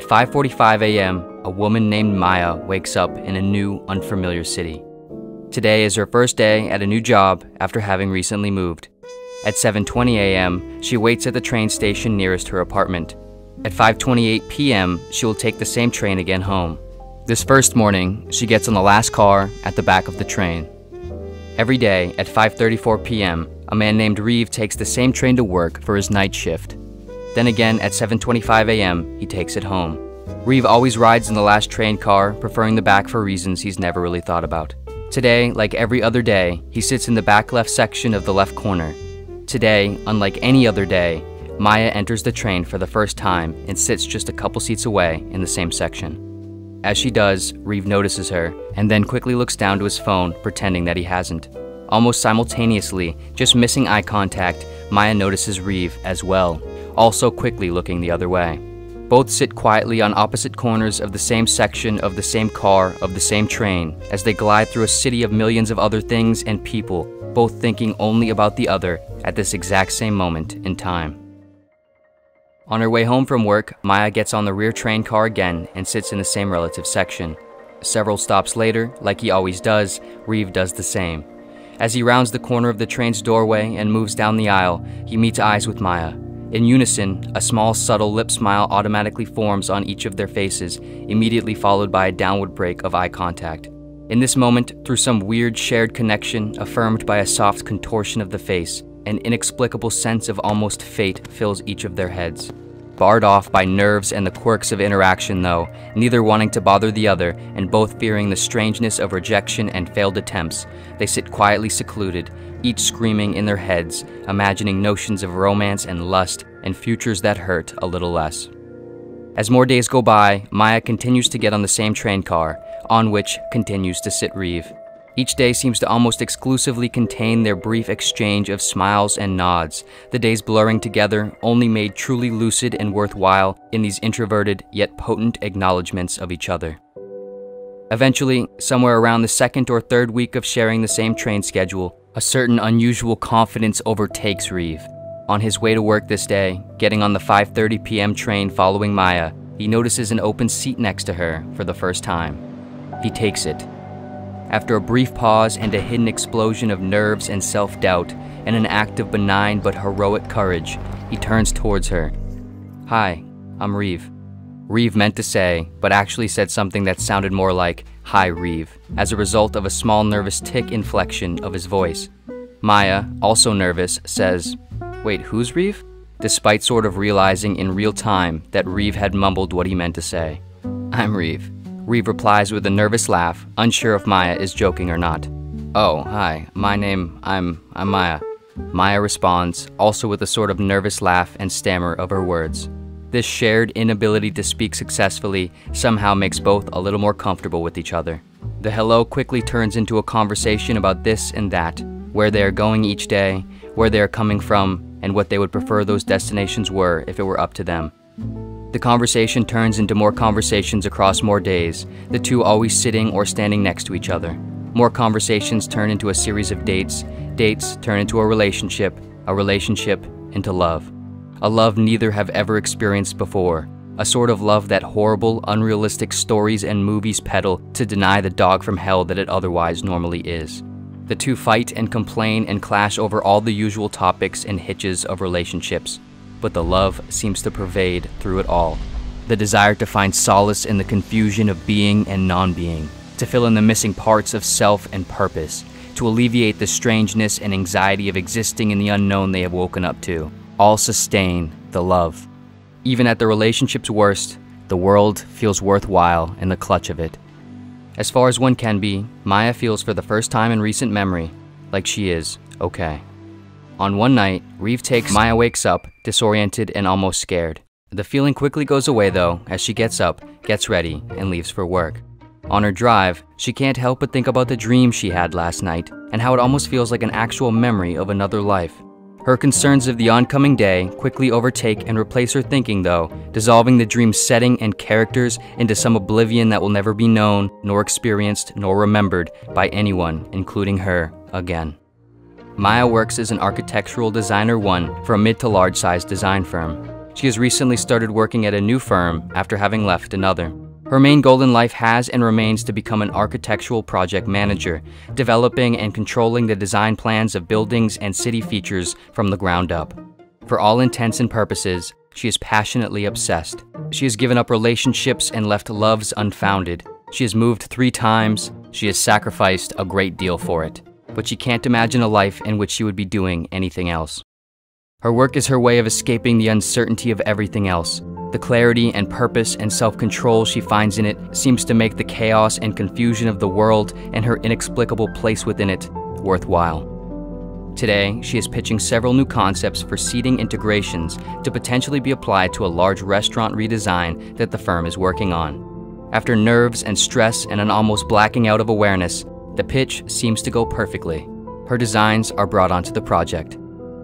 At 5:45 a.m., a woman named Maya wakes up in a new, unfamiliar city. Today is her first day at a new job after having recently moved. At 7:20 a.m., she waits at the train station nearest her apartment. At 5:28 p.m., she will take the same train again home. This first morning, she gets on the last car at the back of the train. Every day at 5:34 p.m., a man named Reeve takes the same train to work for his night shift. Then again at 7:25 a.m., he takes it home. Reeve always rides in the last train car, preferring the back for reasons he's never really thought about. Today, like every other day, he sits in the back left section of the left corner. Today, unlike any other day, Maya enters the train for the first time and sits just a couple seats away in the same section. As she does, Reeve notices her and then quickly looks down to his phone, pretending that he hasn't. Almost simultaneously, just missing eye contact, Maya notices Reeve as well, also quickly looking the other way. Both sit quietly on opposite corners of the same section of the same car of the same train as they glide through a city of millions of other things and people, both thinking only about the other at this exact same moment in time. On her way home from work, Maya gets on the rear train car again and sits in the same relative section. Several stops later, like he always does, Reeve does the same. As he rounds the corner of the train's doorway and moves down the aisle, he meets eyes with Maya. In unison, a small, subtle lip smile automatically forms on each of their faces, immediately followed by a downward break of eye contact. In this moment, through some weird shared connection affirmed by a soft contortion of the face, an inexplicable sense of almost fate fills each of their heads. Barred off by nerves and the quirks of interaction though, neither wanting to bother the other and both fearing the strangeness of rejection and failed attempts, they sit quietly secluded, each screaming in their heads, imagining notions of romance and lust and futures that hurt a little less. As more days go by, Maya continues to get on the same train car, on which continues to sit Reeve. Each day seems to almost exclusively contain their brief exchange of smiles and nods, the days blurring together, only made truly lucid and worthwhile in these introverted yet potent acknowledgments of each other. Eventually, somewhere around the second or third week of sharing the same train schedule, a certain unusual confidence overtakes Reeve. On his way to work this day, getting on the 5:30 p.m. train following Maya, he notices an open seat next to her for the first time. He takes it. After a brief pause and a hidden explosion of nerves and self-doubt, and an act of benign but heroic courage, he turns towards her. "Hi, I'm Reeve." Reeve meant to say, but actually said something that sounded more like, "Hi, Reeve," as a result of a small nervous tick inflection of his voice. Maya, also nervous, says, "Wait, who's Reeve?" Despite sort of realizing in real time that Reeve had mumbled what he meant to say. "I'm Reeve." Reeve replies with a nervous laugh, unsure if Maya is joking or not. "Oh, hi, I'm Maya." Maya responds, also with a sort of nervous laugh and stammer of her words. This shared inability to speak successfully somehow makes both a little more comfortable with each other. The hello quickly turns into a conversation about this and that, where they are going each day, where they are coming from, and what they would prefer those destinations were if it were up to them. The conversation turns into more conversations across more days, the two always sitting or standing next to each other. More conversations turn into a series of dates, dates turn into a relationship into love. A love neither have ever experienced before, a sort of love that horrible, unrealistic stories and movies peddle to deny the dog from hell that it otherwise normally is. The two fight and complain and clash over all the usual topics and hitches of relationships. But the love seems to pervade through it all. The desire to find solace in the confusion of being and non-being, to fill in the missing parts of self and purpose, to alleviate the strangeness and anxiety of existing in the unknown they have woken up to, all sustain the love. Even at the relationship's worst, the world feels worthwhile in the clutch of it. As far as one can be, Maya feels for the first time in recent memory like she is okay. On one night, Reeve takes Maya wakes up, disoriented and almost scared. The feeling quickly goes away though, as she gets up, gets ready, and leaves for work. On her drive, she can't help but think about the dream she had last night, and how it almost feels like an actual memory of another life. Her concerns of the oncoming day quickly overtake and replace her thinking though, dissolving the dream's setting and characters into some oblivion that will never be known, nor experienced, nor remembered by anyone, including her, again. Maya works as an architectural designer 1 for a mid to large-sized design firm. She has recently started working at a new firm after having left another. Her main goal in life has and remains to become an architectural project manager, developing and controlling the design plans of buildings and city features from the ground up. For all intents and purposes, she is passionately obsessed. She has given up relationships and left loves unfounded. She has moved 3 times. She has sacrificed a great deal for it. But she can't imagine a life in which she would be doing anything else. Her work is her way of escaping the uncertainty of everything else. The clarity and purpose and self-control she finds in it seems to make the chaos and confusion of the world and her inexplicable place within it worthwhile. Today, she is pitching several new concepts for seating integrations to potentially be applied to a large restaurant redesign that the firm is working on. After nerves and stress and an almost blacking out of awareness, the pitch seems to go perfectly. Her designs are brought onto the project.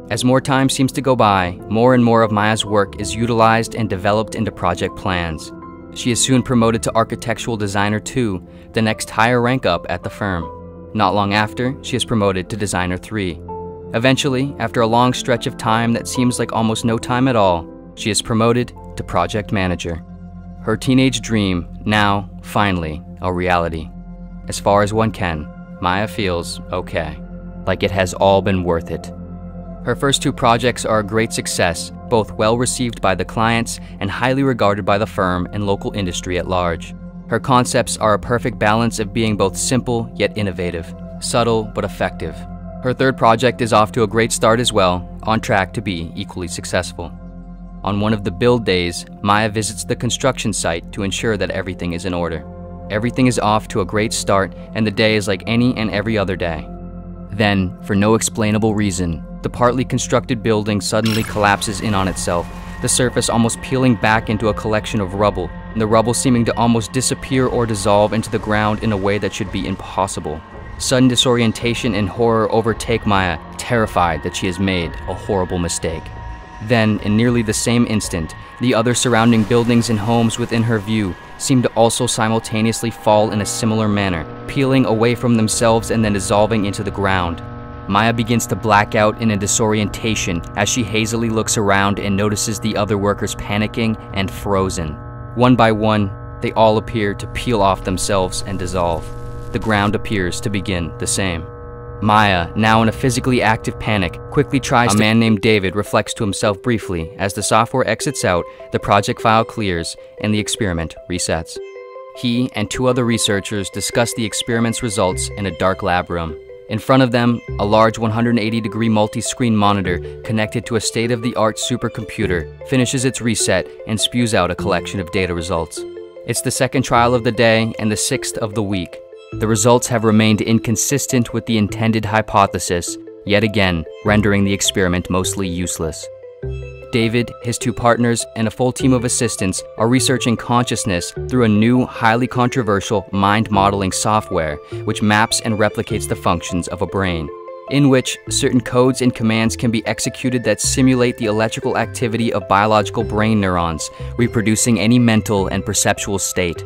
As more time seems to go by, more and more of Maya's work is utilized and developed into project plans. She is soon promoted to Architectural Designer 2, the next higher rank up at the firm. Not long after, she is promoted to Designer 3. Eventually, after a long stretch of time that seems like almost no time at all, she is promoted to Project Manager. Her teenage dream, now, finally, a reality. As far as one can, Maya feels okay, like it has all been worth it. Her first 2 projects are a great success, both well received by the clients and highly regarded by the firm and local industry at large. Her concepts are a perfect balance of being both simple yet innovative, subtle but effective. Her 3rd project is off to a great start as well, on track to be equally successful. On one of the build days, Maya visits the construction site to ensure that everything is in order. Everything is off to a great start and the day is like any and every other day. Then, for no explainable reason, the partly constructed building suddenly collapses in on itself, the surface almost peeling back into a collection of rubble, and the rubble seeming to almost disappear or dissolve into the ground in a way that should be impossible. Sudden disorientation and horror overtake Maya, terrified that she has made a horrible mistake. Then, in nearly the same instant, the other surrounding buildings and homes within her view seem to also simultaneously fall in a similar manner, peeling away from themselves and then dissolving into the ground. Maya begins to black out in a disorientation as she hazily looks around and notices the other workers panicking and frozen. One by one, they all appear to peel off themselves and dissolve. The ground appears to begin the same. Maya, now in a physically active panic, quickly tries to— A man named David reflects to himself briefly. As the software exits out, the project file clears, and the experiment resets. He and 2 other researchers discuss the experiment's results in a dark lab room. In front of them, a large 180-degree multi-screen monitor connected to a state-of-the-art supercomputer finishes its reset and spews out a collection of data results. It's the 2nd trial of the day and the 6th of the week. The results have remained inconsistent with the intended hypothesis, yet again rendering the experiment mostly useless. David, his 2 partners, and a full team of assistants are researching consciousness through a new, highly controversial mind modeling software which maps and replicates the functions of a brain, in which certain codes and commands can be executed that simulate the electrical activity of biological brain neurons, reproducing any mental and perceptual state.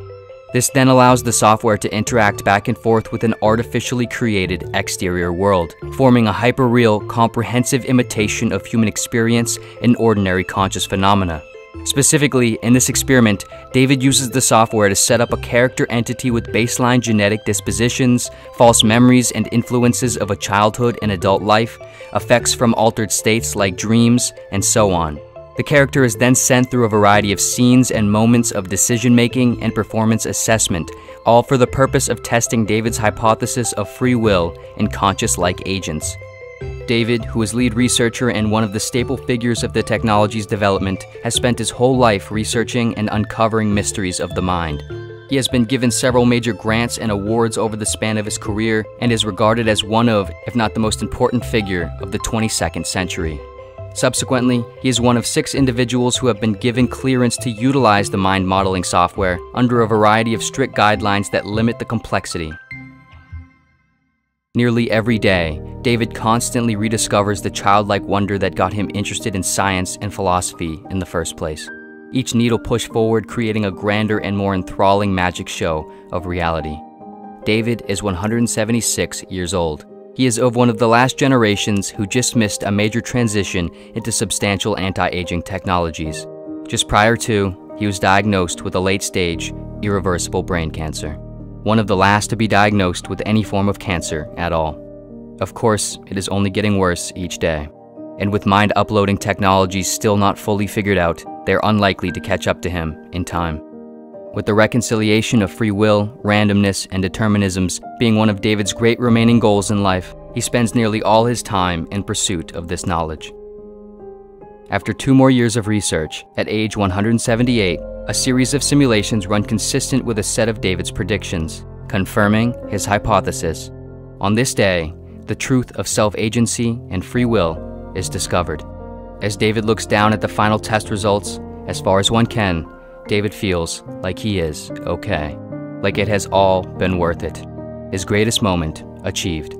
This then allows the software to interact back and forth with an artificially created exterior world, forming a hyperreal, comprehensive imitation of human experience and ordinary conscious phenomena. Specifically, in this experiment, David uses the software to set up a character entity with baseline genetic dispositions, false memories and influences of a childhood and adult life, effects from altered states like dreams, and so on. The character is then sent through a variety of scenes and moments of decision-making and performance assessment, all for the purpose of testing David's hypothesis of free will in conscious-like agents. David, who is lead researcher and one of the staple figures of the technology's development, has spent his whole life researching and uncovering mysteries of the mind. He has been given several major grants and awards over the span of his career and is regarded as one of, if not the most important figure of the 22nd century. Subsequently, he is one of 6 individuals who have been given clearance to utilize the mind modeling software under a variety of strict guidelines that limit the complexity. Nearly every day, David constantly rediscovers the childlike wonder that got him interested in science and philosophy in the first place. Each needle pushed forward, creating a grander and more enthralling magic show of reality. David is 176 years old. He is of one of the last generations who just missed a major transition into substantial anti-aging technologies. Just prior to, he was diagnosed with a late-stage, irreversible brain cancer. One of the last to be diagnosed with any form of cancer at all. Of course, it is only getting worse each day. And with mind uploading technologies still not fully figured out, they are unlikely to catch up to him in time. With the reconciliation of free will, randomness, and determinisms being one of David's great remaining goals in life, he spends nearly all his time in pursuit of this knowledge. After 2 more years of research, at age 178, a series of simulations run consistent with a set of David's predictions, confirming his hypothesis. On this day, the truth of self-agency and free will is discovered. As David looks down at the final test results, as far as one can, David feels like he is okay, like it has all been worth it. His greatest moment achieved.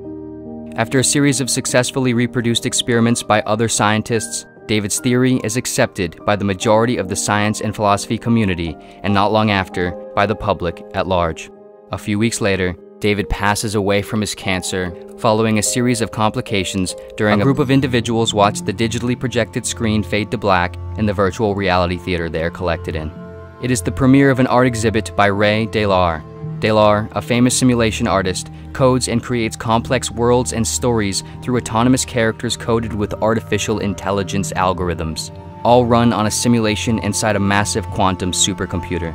After a series of successfully reproduced experiments by other scientists, David's theory is accepted by the majority of the science and philosophy community, and not long after, by the public at large. A few weeks later, David passes away from his cancer following a series of complications during a group of individuals watched the digitally projected screen fade to black in the virtual reality theater they are collected in. It is the premiere of an art exhibit by Ray Dalar. Dalar, a famous simulation artist, codes and creates complex worlds and stories through autonomous characters coded with artificial intelligence algorithms, all run on a simulation inside a massive quantum supercomputer,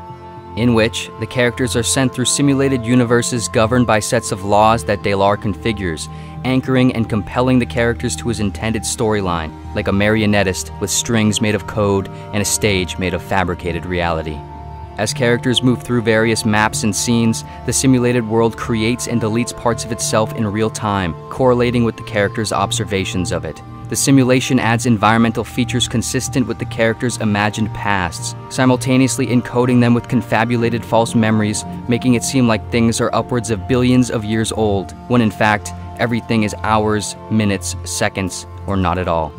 in which the characters are sent through simulated universes governed by sets of laws that Dalar configures, anchoring and compelling the characters to his intended storyline, like a marionettist with strings made of code and a stage made of fabricated reality. As characters move through various maps and scenes, the simulated world creates and deletes parts of itself in real time, correlating with the characters' observations of it. The simulation adds environmental features consistent with the characters' imagined pasts, simultaneously encoding them with confabulated false memories, making it seem like things are upwards of billions of years old, when in fact, everything is hours, minutes, seconds, or not at all.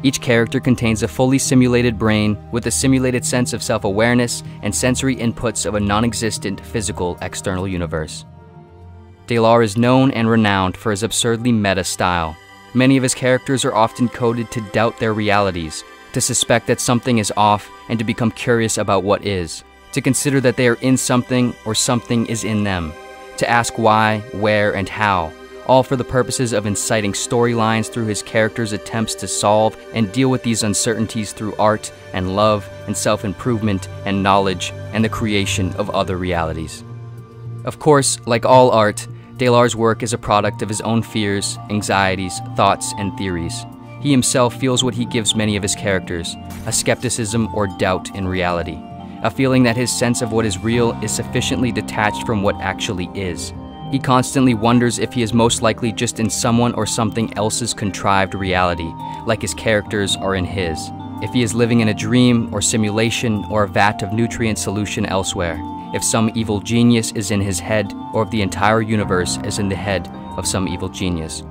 Each character contains a fully simulated brain with a simulated sense of self-awareness and sensory inputs of a non-existent physical external universe. Dalar is known and renowned for his absurdly meta style. Many of his characters are often coded to doubt their realities, to suspect that something is off, and to become curious about what is, to consider that they are in something or something is in them, to ask why, where, and how, all for the purposes of inciting storylines through his characters' attempts to solve and deal with these uncertainties through art and love and self-improvement and knowledge and the creation of other realities. Of course, like all art, Dalar's work is a product of his own fears, anxieties, thoughts, and theories. He himself feels what he gives many of his characters, a skepticism or doubt in reality, a feeling that his sense of what is real is sufficiently detached from what actually is. He constantly wonders if he is most likely just in someone or something else's contrived reality, like his characters are in his. If he is living in a dream or simulation or a vat of nutrient solution elsewhere. If some evil genius is in his head, or if the entire universe is in the head of some evil genius.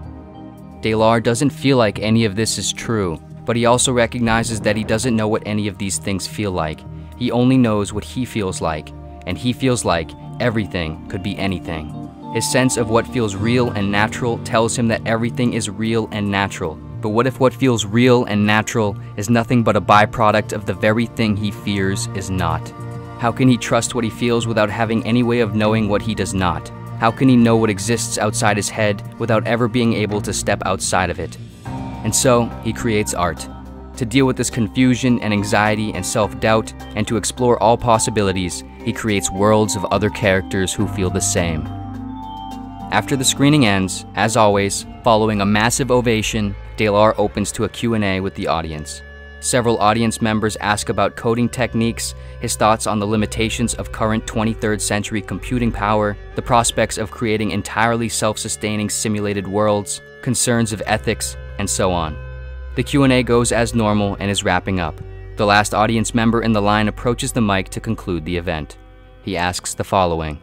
Dalar doesn't feel like any of this is true, but he also recognizes that he doesn't know what any of these things feel like. He only knows what he feels like, and he feels like everything could be anything. His sense of what feels real and natural tells him that everything is real and natural. But what if what feels real and natural is nothing but a byproduct of the very thing he fears is not? How can he trust what he feels without having any way of knowing what he does not? How can he know what exists outside his head without ever being able to step outside of it? And so, he creates art. To deal with this confusion and anxiety and self-doubt, and to explore all possibilities, he creates worlds of other characters who feel the same. After the screening ends, as always, following a massive ovation, Dalar opens to a Q&A with the audience. Several audience members ask about coding techniques, his thoughts on the limitations of current 23rd century computing power, the prospects of creating entirely self-sustaining simulated worlds, concerns of ethics, and so on. The Q&A goes as normal and is wrapping up. The last audience member in the line approaches the mic to conclude the event. He asks the following.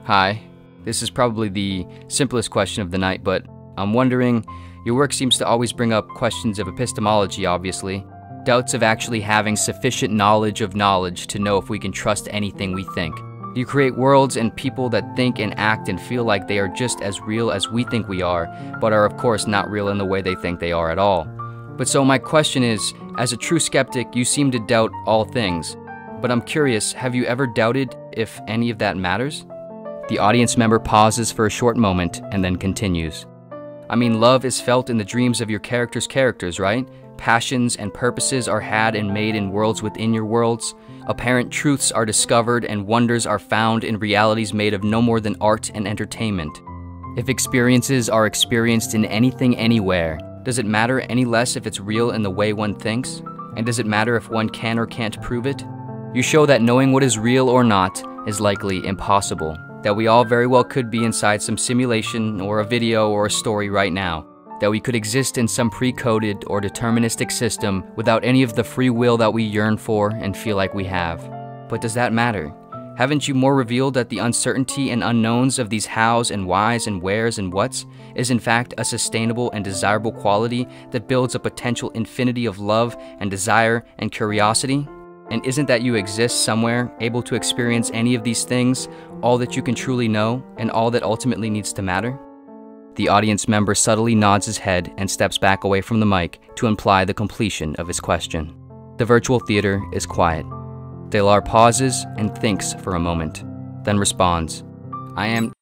Hi, this is probably the simplest question of the night, but I'm wondering, your work seems to always bring up questions of epistemology, obviously. Doubts of actually having sufficient knowledge of knowledge to know if we can trust anything we think. You create worlds and people that think and act and feel like they are just as real as we think we are, but are of course not real in the way they think they are at all. But so my question is, as a true skeptic, you seem to doubt all things. But I'm curious, have you ever doubted if any of that matters? The audience member pauses for a short moment and then continues. I mean, love is felt in the dreams of your characters, right? Passions and purposes are had and made in worlds within your worlds. Apparent truths are discovered and wonders are found in realities made of no more than art and entertainment. If experiences are experienced in anything anywhere, does it matter any less if it's real in the way one thinks? And does it matter if one can or can't prove it? You show that knowing what is real or not is likely impossible, that we all very well could be inside some simulation or a video or a story right now, that we could exist in some pre-coded or deterministic system without any of the free will that we yearn for and feel like we have. But does that matter? Haven't you more revealed that the uncertainty and unknowns of these hows and whys and wheres and whats is in fact a sustainable and desirable quality that builds a potential infinity of love and desire and curiosity? And isn't that you exist somewhere, able to experience any of these things, all that you can truly know, and all that ultimately needs to matter? The audience member subtly nods his head and steps back away from the mic to imply the completion of his question. The virtual theater is quiet. Delar pauses and thinks for a moment, then responds, I am